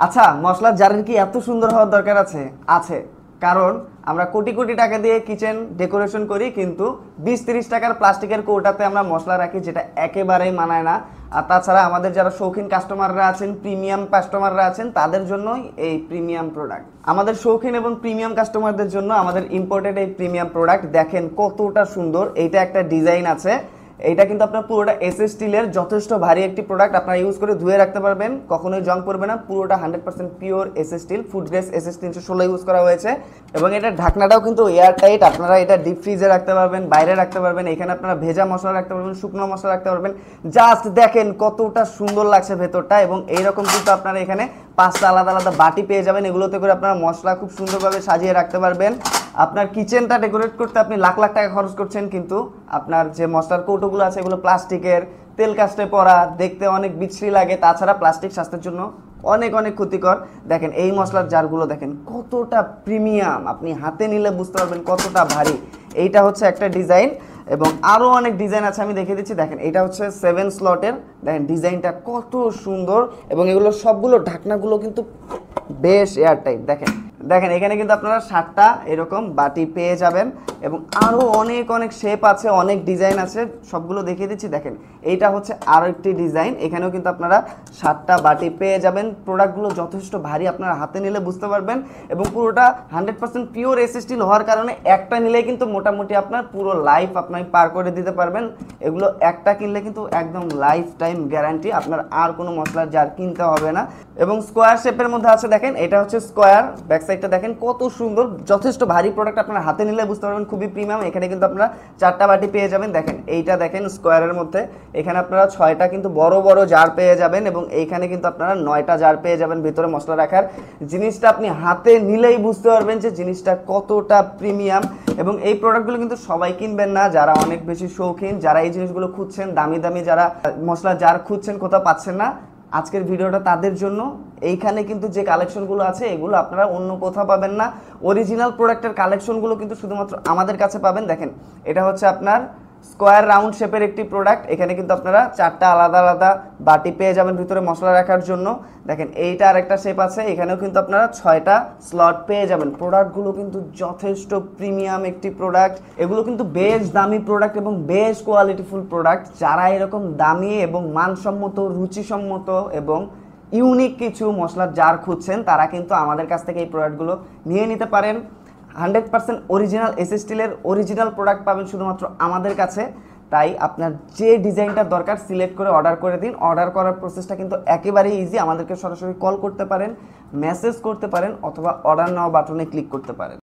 আচ্ছা, মশলার জারের কি এত সুন্দর হওয়ার দরকার আছে? আছে। কারণ আমরা কোটি কোটি টাকা দিয়ে কিচেন ডেকোরেশন করি, কিন্তু 20-30 টাকার প্লাস্টিকের কৌটাতে আমরা মশলা রাখি, যেটা একেবারেই মানায় না। আর তাছাড়া আমাদের যারা শৌখিন কাস্টমাররা আছেন, প্রিমিয়াম কাস্টমাররা আছেন, তাদের জন্যই এই প্রিমিয়াম প্রোডাক্ট। আমাদের শৌখিন এবং প্রিমিয়াম কাস্টমারদের জন্য আমাদের ইম্পোর্টেড এই প্রিমিয়াম প্রোডাক্ট। দেখেন কতটা সুন্দর। এইটা একটা ডিজাইন আছে। এইটা কিন্তু আপনার পুরোটা এসএস স্টিলের, যথেষ্ট ভারী একটি প্রোডাক্ট। আপনারা ইউজ করে ধুয়ে রাখতে পারবেন, কখনোই জং পড়বে না। পুরোটা 100% pure SS still, food grace SS 316 use করা হয়েছে। এবং এটা ঢাকনাটাও কিন্তু এয়ার টাইট। আপনারা এটা ডিপ ফ্রিজে রাখতে পারবেন, বাইরে রাখতে পারবেন। এখানে আপনারা ভেজা মশলা রাখতে পারবেন, শুকনো মশলা রাখতে পারবেন। জাস্ট দেখেন কতটা সুন্দর লাগছে ভেতরটা। এবং এইরকম কিন্তু আপনারা এখানে 5টা আলাদা আলাদা বাটি পেয়ে যাবেন। এগুলোতে করে আপনারা মশলা খুব সুন্দরভাবে সাজিয়ে রাখতে পারবেন। আপনার কিচেনটা ডেকোরেট করতে আপনি লাখ লাখ টাকা খরচ করছেন, কিন্তু আপনার যে মশলার কৌটোগুলো আছে এগুলো প্লাস্টিকের, তেল কাস্টে পড়া, দেখতে অনেক বিশ্রী লাগে। তাছাড়া প্লাস্টিক স্বাস্থ্যের জন্য অনেক অনেক ক্ষতিকর। দেখেন এই মশলার জারগুলো দেখেন কতটা প্রিমিয়াম, আপনি হাতে নিলে বুঝতে পারবেন কতটা ভারী। এইটা হচ্ছে একটা ডিজাইন, এবং আরও অনেক ডিজাইন আছে, আমি দেখিয়ে দিচ্ছি। দেখেন এটা হচ্ছে 7 স্লটের। দেখেন ডিজাইনটা কত সুন্দর, এবং এগুলো সবগুলো ঢাকনাগুলো কিন্তু বেশ এয়ারটাইট। দেখেন দেখেন এখানে কিন্তু আপনারা 7টা এরকম বাটি পেয়ে যাবেন, এবং আরও অনেক অনেক শেপ আছে, অনেক ডিজাইন আছে, সবগুলো দেখিয়ে দিচ্ছি। দেখেন এইটা হচ্ছে আরও একটি ডিজাইন। এখানেও কিন্তু আপনারা 7টা বাটি পেয়ে যাবেন। প্রোডাক্টগুলো যথেষ্ট ভারী, আপনারা হাতে নিলে বুঝতে পারবেন। এবং পুরোটা 100% পিওর এসএস স্টিল হওয়ার কারণে একটা নিলে কিন্তু মোটামুটি আপনার পুরো লাইফ আপনি পার করে দিতে পারবেন। এগুলো একটা কিনলে কিন্তু একদম লাইফ টাইম গ্যারান্টি, আপনার আর কোনো মশলার জার কিনতে হবে না। এবং স্কোয়ার শেপের মধ্যে আছে। দেখেন এটা হচ্ছে স্কোয়ার, ব্যাক সাইডটা দেখেন কত সুন্দর, যথেষ্ট ভারী প্রোডাক্ট। আপনার হাতে নিলে বুঝতে পারবেন খুবই প্রিমিয়াম। এখানে কিন্তু আপনারা 4টা বাটি পেয়ে যাবেন। দেখেন এইটা দেখেন স্কোয়ারের মধ্যে, এখানে আপনারা 6টা কিন্তু বড় বড় জার পেয়ে যাবেন, এবং এইখানে কিন্তু আপনারা 9টা জার পেয়ে যাবেন ভিতরে মশলা রাখার। জিনিসটা আপনি হাতে নিলেই বুঝতে পারবেন যে জিনিসটা কতটা প্রিমিয়াম। এবং এই প্রোডাক্টগুলো কিন্তু সবাই কিনবেন না, যারা অনেক বেশি শৌখিন, যারা এই জিনিসগুলো খুঁজছেন, দামি দামি যারা মশলা জার খুঁজছেন, কোথাও পাচ্ছেন না, আজকের ভিডিওটা তাদের জন্য। এইখানে কিন্তু যে কালেকশনগুলো আছে এগুলো আপনারা অন্য কোথাও পাবেন না। অরিজিনাল প্রোডাক্টের কালেকশনগুলো কিন্তু শুধুমাত্র আমাদের কাছে পাবেন। দেখেন এটা হচ্ছে আপনার স্কোয়ার রাউন্ড শেপের একটি প্রোডাক্ট। এখানে কিন্তু আপনারা 4টা আলাদা আলাদা বাটি পেয়ে যাবেন ভিতরে মশলা রাখার জন্য। দেখেন এইটা আরেকটা শেপ আছে, এখানেও কিন্তু আপনারা 6টা স্লট পেয়ে যাবেন। প্রোডাক্টগুলো কিন্তু যথেষ্ট প্রিমিয়াম একটি প্রোডাক্ট। এগুলো কিন্তু বেশ দামি প্রোডাক্ট এবং বেশ কোয়ালিটিফুল প্রোডাক্ট। যারা এরকম দামি এবং মানসম্মত, রুচিসম্মত এবং ইউনিক কিছু মশলার জার খুঁজছেন, তারা কিন্তু আমাদের কাছ থেকে এই প্রোডাক্টগুলো নিয়ে নিতে পারেন। 100% অরিজিনাল এসএস স্টিলের অরিজিনাল প্রোডাক্ট পাবেন শুধুমাত্র আমাদের কাছে। তাই আপনার যে ডিজাইনটা দরকার সিলেক্ট করে অর্ডার করে দিন। অর্ডার করার প্রসেসটা কিন্তু একেবারেই ইজি। আমাদেরকে সরাসরি কল করতে পারেন, মেসেজ করতে পারেন, অথবা অর্ডার নাও বাটনে ক্লিক করতে পারেন।